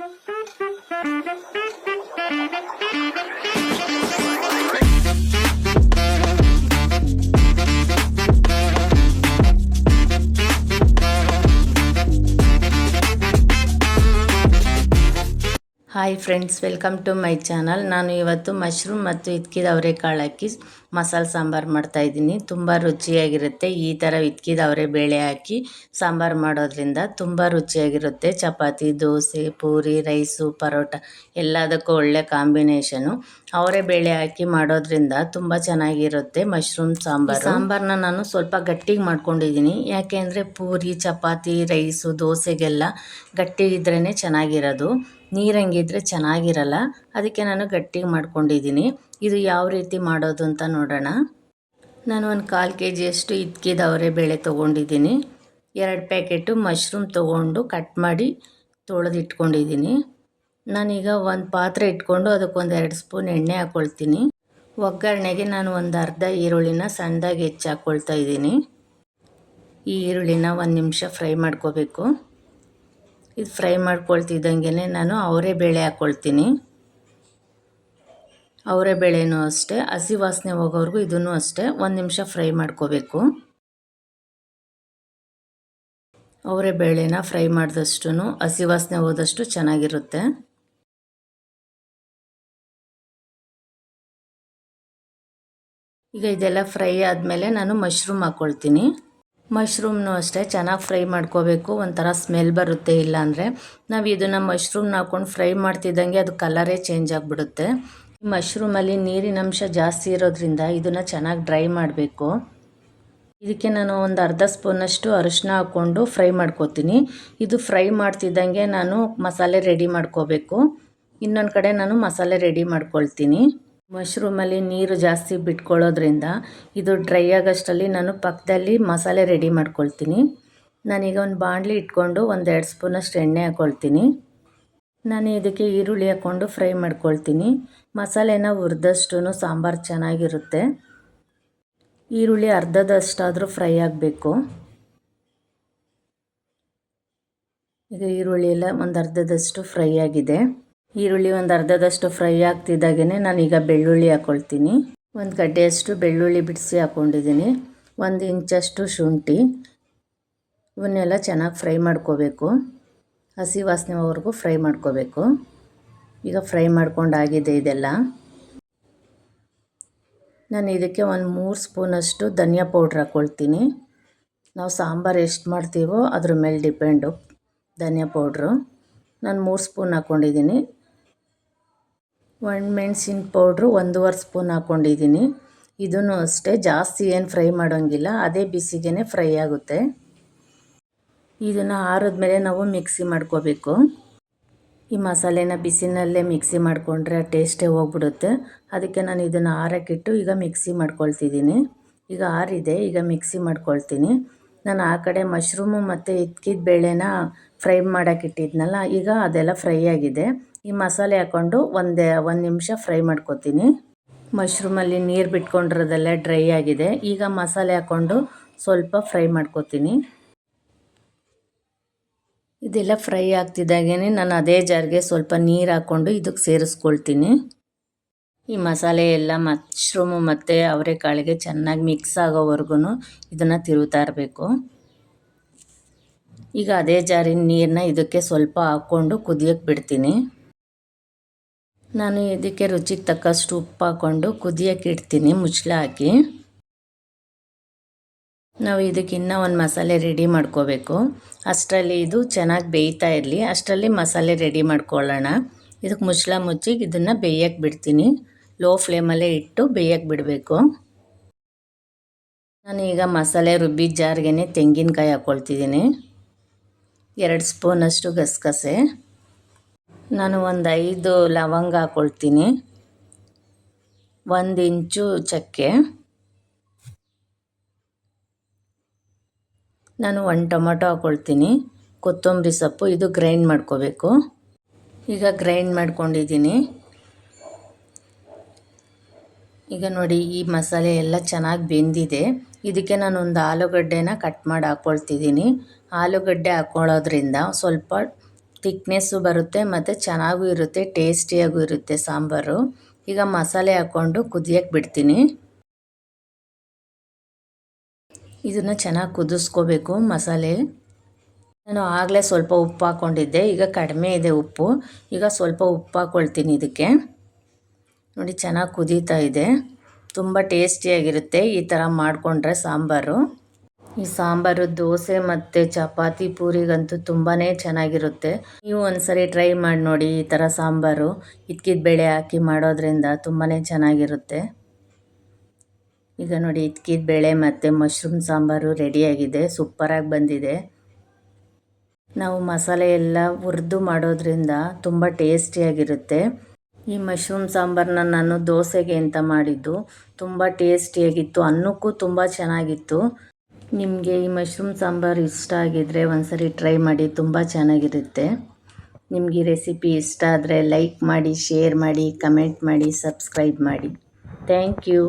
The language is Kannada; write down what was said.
Hi friends, welcome to my channel. ನಾನು ಇವತ್ತು ಮಶ್ರೂಮ್ ಮತ್ತು ಇದ್ಕಿದ ಅವರೆಕಾಳು ಹಾಕಿ ಮಸಾಲೆ ಸಾಂಬಾರು ಮಾಡ್ತಾಯಿದ್ದೀನಿ. ತುಂಬ ರುಚಿಯಾಗಿರುತ್ತೆ. ಈ ಥರ ಇದ್ಕಿದ ಅವರೆಬೇಳೆ ಹಾಕಿ ಸಾಂಬಾರು ಮಾಡೋದ್ರಿಂದ ತುಂಬ ರುಚಿಯಾಗಿರುತ್ತೆ. ಚಪಾತಿ, ದೋಸೆ, ಪೂರಿ, ರೈಸು, ಪರೋಟ ಎಲ್ಲದಕ್ಕೂ ಒಳ್ಳೆ ಕಾಂಬಿನೇಷನು. ಅವರೆಬೇಳೆ ಹಾಕಿ ಮಾಡೋದ್ರಿಂದ ತುಂಬ ಚೆನ್ನಾಗಿರುತ್ತೆ ಮಶ್ರೂಮ್ ಸಾಂಬಾರು. ಸಾಂಬಾರನ್ನ ನಾನು ಸ್ವಲ್ಪ ಗಟ್ಟಿಗೆ ಮಾಡ್ಕೊಂಡಿದ್ದೀನಿ. ಯಾಕೆ ಅಂದರೆ ಪೂರಿ, ಚಪಾತಿ, ರೈಸು, ದೋಸೆಗೆಲ್ಲ ಗಟ್ಟಿಗಿದ್ರೇ ಚೆನ್ನಾಗಿರೋದು. ನೀರಂಗಿದ್ರೆ ಚೆನ್ನಾಗಿರಲ್ಲ. ಅದಕ್ಕೆ ನಾನು ಗಟ್ಟಿಗೆ ಮಾಡ್ಕೊಂಡಿದ್ದೀನಿ. ಇದು ಯಾವ ರೀತಿ ಮಾಡೋದು ಅಂತ ನೋಡೋಣ. ನಾನು ಒಂದು 1/4 kg ಇದ್ಕಿದ ಅವರೆಬೇಳೆ ತೊಗೊಂಡಿದ್ದೀನಿ. 2 ಪ್ಯಾಕೆಟು ಮಶ್ರೂಮ್ ತೊಗೊಂಡು ಕಟ್ ಮಾಡಿ ತೊಳೆದಿಟ್ಕೊಂಡಿದ್ದೀನಿ. ನಾನೀಗ ಒಂದು ಪಾತ್ರೆ ಇಟ್ಕೊಂಡು ಅದಕ್ಕೊಂದು 2 ಸ್ಪೂನ್ ಎಣ್ಣೆ ಹಾಕ್ಕೊಳ್ತೀನಿ. ಒಗ್ಗರಣೆಗೆ ನಾನು ಒಂದು ಅರ್ಧ ಈರುಳ್ಳಿನ ಸಣ್ಣದಾಗಿ ಹೆಚ್ಚಿ ಹಾಕ್ಕೊಳ್ತಾ ಇದ್ದೀನಿ. ಈ ಈರುಳ್ಳಿನ 1 ನಿಮಿಷ ಫ್ರೈ ಮಾಡ್ಕೋಬೇಕು. ಇದು ಫ್ರೈ ಮಾಡ್ಕೊಳ್ತಿದ್ದಂಗೆ ನಾನು ಅವರೆಬೇಳೆ ಹಾಕ್ಕೊಳ್ತೀನಿ. ಅವರೆಬೇಳೆನೂ ಅಷ್ಟೇ ಹಸಿ ವಾಸನೆ ಹೋಗೋವರೆಗೂ ಇದನ್ನು ಅಷ್ಟೇ 1 ನಿಮಿಷ ಫ್ರೈ ಮಾಡ್ಕೋಬೇಕು. ಅವರೆಬೇಳೆನ ಫ್ರೈ ಮಾಡಿದಷ್ಟು ಹಸಿ ವಾಸನೆ ಹೋದಷ್ಟು ಚೆನ್ನಾಗಿರುತ್ತೆ. ಈಗ ಇದೆಲ್ಲ ಫ್ರೈ ಆದಮೇಲೆ ನಾನು ಮಶ್ರೂಮ್ ಹಾಕ್ಕೊಳ್ತೀನಿ. ಮಶ್ರೂಮ್ನೂ ಅಷ್ಟೇ ಚೆನ್ನಾಗಿ ಫ್ರೈ ಮಾಡ್ಕೋಬೇಕು. ಒಂಥರ ಸ್ಮೆಲ್ ಬರುತ್ತೆ. ಇಲ್ಲಾಂದರೆ ನಾವು ಇದನ್ನು ಮಶ್ರೂಮ್ನ ಹಾಕ್ಕೊಂಡು ಫ್ರೈ ಮಾಡ್ತಿದ್ದಂಗೆ ಅದು ಕಲರೇ ಚೇಂಜ್ ಆಗಿಬಿಡುತ್ತೆ. ಮಶ್ರೂಮಲ್ಲಿ ನೀರಿನಂಶ ಜಾಸ್ತಿ ಇರೋದ್ರಿಂದ ಇದನ್ನು ಚೆನ್ನಾಗಿ ಡ್ರೈ ಮಾಡಬೇಕು. ಇದಕ್ಕೆ ನಾನು ಒಂದು ಅರ್ಧ ಸ್ಪೂನಷ್ಟು ಅರಿಶಿನ ಹಾಕ್ಕೊಂಡು ಫ್ರೈ ಮಾಡ್ಕೋತೀನಿ. ಇದು ಫ್ರೈ ಮಾಡ್ತಿದ್ದಂಗೆ ನಾನು ಮಸಾಲೆ ರೆಡಿ ಮಾಡ್ಕೋಬೇಕು. ಇನ್ನೊಂದು ಕಡೆ ನಾನು ಮಸಾಲೆ ರೆಡಿ ಮಾಡ್ಕೊಳ್ತೀನಿ. ಮಶ್ರೂಮಲ್ಲಿ ನೀರು ಜಾಸ್ತಿ ಬಿಟ್ಕೊಳ್ಳೋದ್ರಿಂದ ಇದು ಡ್ರೈ ಆಗೋಷ್ಟರಲ್ಲಿ ನಾನು ಪಕ್ಕದಲ್ಲಿ ಮಸಾಲೆ ರೆಡಿ ಮಾಡ್ಕೊಳ್ತೀನಿ. ನಾನೀಗ ಒಂದು ಬಾಣಲಿ ಇಟ್ಕೊಂಡು ಒಂದು 2 ಸ್ಪೂನಷ್ಟು ಎಣ್ಣೆ ಹಾಕ್ಕೊಳ್ತೀನಿ. ನಾನು ಇದಕ್ಕೆ ಈರುಳ್ಳಿ ಹಾಕ್ಕೊಂಡು ಫ್ರೈ ಮಾಡ್ಕೊಳ್ತೀನಿ. ಮಸಾಲೆನ ಹುರಿದಷ್ಟು ಸಾಂಬಾರು ಚೆನ್ನಾಗಿರುತ್ತೆ. ಈರುಳ್ಳಿ ಅರ್ಧದಷ್ಟಾದರೂ ಫ್ರೈ ಆಗಬೇಕು. ಈಗ ಈರುಳ್ಳಿ ಎಲ್ಲ ಒಂದು ಅರ್ಧದಷ್ಟು ಫ್ರೈ ಆಗಿದೆ. ಈರುಳ್ಳಿ ಒಂದು ಅರ್ಧದಷ್ಟು ಫ್ರೈ ಆಗ್ತಿದ್ದಾಗೇ ನಾನೀಗ ಬೆಳ್ಳುಳ್ಳಿ ಹಾಕ್ಕೊಳ್ತೀನಿ. 1 ಗಡ್ಡೆಯಷ್ಟು ಬೆಳ್ಳುಳ್ಳಿ ಬಿಡಿಸಿ ಹಾಕ್ಕೊಂಡಿದ್ದೀನಿ. 1 ಇಂಚಷ್ಟು ಶುಂಠಿ. ಇವನ್ನೆಲ್ಲ ಚೆನ್ನಾಗಿ ಫ್ರೈ ಮಾಡ್ಕೋಬೇಕು. ಹಸಿ ವಾಸನೆವರೆಗೂ ಫ್ರೈ ಮಾಡ್ಕೋಬೇಕು. ಈಗ ಫ್ರೈ ಮಾಡ್ಕೊಂಡಾಗಿದೆ ಇದೆಲ್ಲ. ನಾನು ಇದಕ್ಕೆ ಒಂದು 3 ಸ್ಪೂನಷ್ಟು ಧನಿಯಾ ಪೌಡ್ರ್ ಹಾಕ್ಕೊಳ್ತೀನಿ. ನಾವು ಸಾಂಬಾರು ಎಷ್ಟು ಮಾಡ್ತೀವೋ ಅದ್ರ ಮೇಲೆ ಡಿಪೆಂಡು ಧನಿಯಾ ಪೌಡ್ರು. ನಾನು 3 ಸ್ಪೂನ್ ಹಾಕ್ಕೊಂಡಿದ್ದೀನಿ. ಒಣಮೆಣ್ಸಿನ ಪೌಡ್ರು 1.5 ಸ್ಪೂನ್ ಹಾಕ್ಕೊಂಡಿದ್ದೀನಿ. ಇದನ್ನು ಅಷ್ಟೇ ಜಾಸ್ತಿ ಏನು ಫ್ರೈ ಮಾಡೋಂಗಿಲ್ಲ. ಅದೇ ಬಿಸಿಗೆ ಫ್ರೈ ಆಗುತ್ತೆ. ಇದನ್ನು ಆರಿದ್ಮೇಲೆ ನಾವು ಮಿಕ್ಸಿ ಮಾಡ್ಕೋಬೇಕು. ಈ ಮಸಾಲೆನ ಬಿಸಿನಲ್ಲೇ ಮಿಕ್ಸಿ ಮಾಡಿಕೊಂಡ್ರೆ ಟೇಸ್ಟೇ ಹೋಗ್ಬಿಡುತ್ತೆ. ಅದಕ್ಕೆ ನಾನು ಇದನ್ನು ಆರಕ್ಕಿಟ್ಟು ಈಗ ಮಿಕ್ಸಿ ಮಾಡ್ಕೊಳ್ತಿದ್ದೀನಿ. ಈಗ ಆರಿದೆ. ಈಗ ಮಿಕ್ಸಿ ಮಾಡ್ಕೊಳ್ತೀನಿ. ನಾನು ಆ ಕಡೆ ಮಶ್ರೂಮು ಮತ್ತು ಇದ್ಕಿದ ಬೇಳೆನ ಫ್ರೈ ಮಾಡೋಕ್ಕಿಟ್ಟಿದ್ನಲ್ಲ, ಈಗ ಅದೆಲ್ಲ ಫ್ರೈ ಆಗಿದೆ. ಈ ಮಸಾಲೆ ಹಾಕ್ಕೊಂಡು ಒಂದು ನಿಮಿಷ ಫ್ರೈ ಮಾಡ್ಕೊತೀನಿ. ಮಶ್ರೂಮಲ್ಲಿ ನೀರು ಬಿಟ್ಕೊಂಡಿರೋದೆಲ್ಲ ಡ್ರೈ ಆಗಿದೆ. ಈಗ ಮಸಾಲೆ ಹಾಕ್ಕೊಂಡು ಸ್ವಲ್ಪ ಫ್ರೈ ಮಾಡ್ಕೊತೀನಿ. ಇದೆಲ್ಲ ಫ್ರೈ ಆಗ್ತಿದ್ದಾಗೇ ನಾನು ಅದೇ ಜಾರ್ಗೆ ಸ್ವಲ್ಪ ನೀರು ಹಾಕ್ಕೊಂಡು ಇದಕ್ಕೆ ಸೇರಿಸ್ಕೊಳ್ತೀನಿ. ಈ ಮಸಾಲೆ ಎಲ್ಲ ಮಶ್ರೂಮು ಮತ್ತು ಅವರೆಕಾಳಿಗೆ ಚೆನ್ನಾಗಿ ಮಿಕ್ಸ್ ಆಗೋವರೆಗೂ ಇದನ್ನು ತಿರುಗ್ತಾ ಇರಬೇಕು. ಈಗ ಅದೇ ಜಾರಿನ ನೀರನ್ನ ಇದಕ್ಕೆ ಸ್ವಲ್ಪ ಹಾಕ್ಕೊಂಡು ಕುದಿಯೋಕ್ಕೆ ಬಿಡ್ತೀನಿ. ನಾನು ಇದಕ್ಕೆ ರುಚಿಗೆ ತಕ್ಕಷ್ಟು ಉಪ್ಪು ಹಾಕ್ಕೊಂಡು ಕುದಿಯೋಕ್ಕೆ ಇಡ್ತೀನಿ ಮುಚ್ಚಳ ಹಾಕಿ. ನಾವು ಇದಕ್ಕೆ ಇನ್ನೂ ಒಂದು ಮಸಾಲೆ ರೆಡಿ ಮಾಡ್ಕೋಬೇಕು. ಅಷ್ಟರಲ್ಲಿ ಇದು ಚೆನ್ನಾಗಿ ಬೇಯ್ತಾ ಇರಲಿ. ಅಷ್ಟರಲ್ಲಿ ಮಸಾಲೆ ರೆಡಿ ಮಾಡ್ಕೊಳ್ಳೋಣ. ಇದಕ್ಕೆ ಮುಚ್ಚಳ ಮುಚ್ಚಿ ಇದನ್ನು ಬೇಯಕ್ಕೆ ಬಿಡ್ತೀನಿ. ಲೋ ಫ್ಲೇಮಲ್ಲೇ ಇಟ್ಟು ಬೇಯಕ್ಕೆ ಬಿಡಬೇಕು. ನಾನು ಈಗ ಮಸಾಲೆ ರುಬ್ಬಿದ ಜಾರ್ಗೆ ತೆಂಗಿನಕಾಯಿ ಹಾಕ್ಕೊಳ್ತಿದ್ದೀನಿ. 2 ಸ್ಪೂನಷ್ಟು ಗಸಗಸೆ. ನಾನು ಒಂದು 5 ಲವಂಗ ಹಾಕ್ಕೊಳ್ತೀನಿ. 1 ಇಂಚು ಚಕ್ಕೆ. ನಾನು 1 ಟೊಮೊಟೊ ಹಾಕ್ಕೊಳ್ತೀನಿ. ಕೊತ್ತಂಬರಿ ಸೊಪ್ಪು. ಇದು ಗ್ರೈಂಡ್ ಮಾಡ್ಕೋಬೇಕು. ಈಗ ಗ್ರೈಂಡ್ ಮಾಡ್ಕೊಂಡಿದ್ದೀನಿ. ಈಗ ನೋಡಿ ಈ ಮಸಾಲೆ ಎಲ್ಲ ಚೆನ್ನಾಗಿ ಬೆಂದಿದೆ. ಇದಕ್ಕೆ ನಾನು ಒಂದು ಆಲೂಗಡ್ಡೆನ ಕಟ್ ಮಾಡಿ ಹಾಕ್ಕೊಳ್ತಿದ್ದೀನಿ. ಆಲೂಗಡ್ಡೆ ಹಾಕ್ಕೊಳ್ಳೋದ್ರಿಂದ ಸ್ವಲ್ಪ ಥಿಕ್ನೆಸ್ಸು ಬರುತ್ತೆ ಮತ್ತು ಚೆನ್ನಾಗೂ ಇರುತ್ತೆ, ಟೇಸ್ಟಿಯಾಗೂ ಇರುತ್ತೆ ಸಾಂಬಾರು. ಈಗ ಮಸಾಲೆ ಹಾಕ್ಕೊಂಡು ಕುದಿಯಕ್ಕೆ ಬಿಡ್ತೀನಿ. ಇದನ್ನು ಚೆನ್ನಾಗಿ ಕುದಿಸ್ಕೋಬೇಕು ಮಸಾಲೆ. ನಾನು ಆಗಲೇ ಸ್ವಲ್ಪ ಉಪ್ಪು ಹಾಕ್ಕೊಂಡಿದ್ದೆ, ಈಗ ಕಡಿಮೆ ಇದೆ ಉಪ್ಪು. ಈಗ ಸ್ವಲ್ಪ ಉಪ್ಪು ಹಾಕ್ಕೊಳ್ತೀನಿ ಇದಕ್ಕೆ. ನೋಡಿ ಚೆನ್ನಾಗಿ ಕುದೀತಾ ಇದೆ. ತುಂಬ ಟೇಸ್ಟಿಯಾಗಿರುತ್ತೆ ಈ ಥರ ಮಾಡಿಕೊಂಡ್ರೆ ಸಾಂಬಾರು. ಈ ಸಾಂಬಾರು ದೋಸೆ ಮತ್ತು ಚಪಾತಿ ಪೂರಿಗಂತೂ ತುಂಬಾ ಚೆನ್ನಾಗಿರುತ್ತೆ. ನೀವು ಒಂದ್ಸರಿ ಟ್ರೈ ಮಾಡಿ ನೋಡಿ ಈ ಥರ ಸಾಂಬಾರು. ಇದ್ಕಿದ ಬೇಳೆ ಹಾಕಿ ಮಾಡೋದ್ರಿಂದ ತುಂಬಾ ಚೆನ್ನಾಗಿರುತ್ತೆ. ಈಗ ನೋಡಿ ಇದ್ಕಿದ ಬೇಳೆ ಮತ್ತು ಮಶ್ರೂಮ್ ಸಾಂಬಾರು ರೆಡಿಯಾಗಿದೆ, ಸೂಪರಾಗಿ ಬಂದಿದೆ. ನಾವು ಮಸಾಲೆ ಎಲ್ಲ ಹುರಿದು ಮಾಡೋದ್ರಿಂದ ತುಂಬ ಟೇಸ್ಟಿಯಾಗಿರುತ್ತೆ. ಈ ಮಶ್ರೂಮ್ ಸಾಂಬಾರನ್ನ ನಾನು ದೋಸೆಗೆ ಅಂತ ಮಾಡಿದ್ದು, ತುಂಬ ಟೇಸ್ಟಿಯಾಗಿತ್ತು, ಅನ್ನಕ್ಕೂ ತುಂಬ ಚೆನ್ನಾಗಿತ್ತು. ನಿಮಗೆ ಈ ಮಶ್ರೂಮ್ ಸಾಂಬಾರು ಇಷ್ಟ ಆಗಿದ್ದರೆ ಒಂದ್ಸರಿ ಟ್ರೈ ಮಾಡಿ, ತುಂಬ ಚೆನ್ನಾಗಿರುತ್ತೆ. ನಿಮಗೆ ಈ ರೆಸಿಪಿ ಇಷ್ಟ ಆದರೆ ಲೈಕ್ ಮಾಡಿ, ಶೇರ್ ಮಾಡಿ, ಕಮೆಂಟ್ ಮಾಡಿ, ಸಬ್ಸ್ಕ್ರೈಬ್ ಮಾಡಿ. Thank you.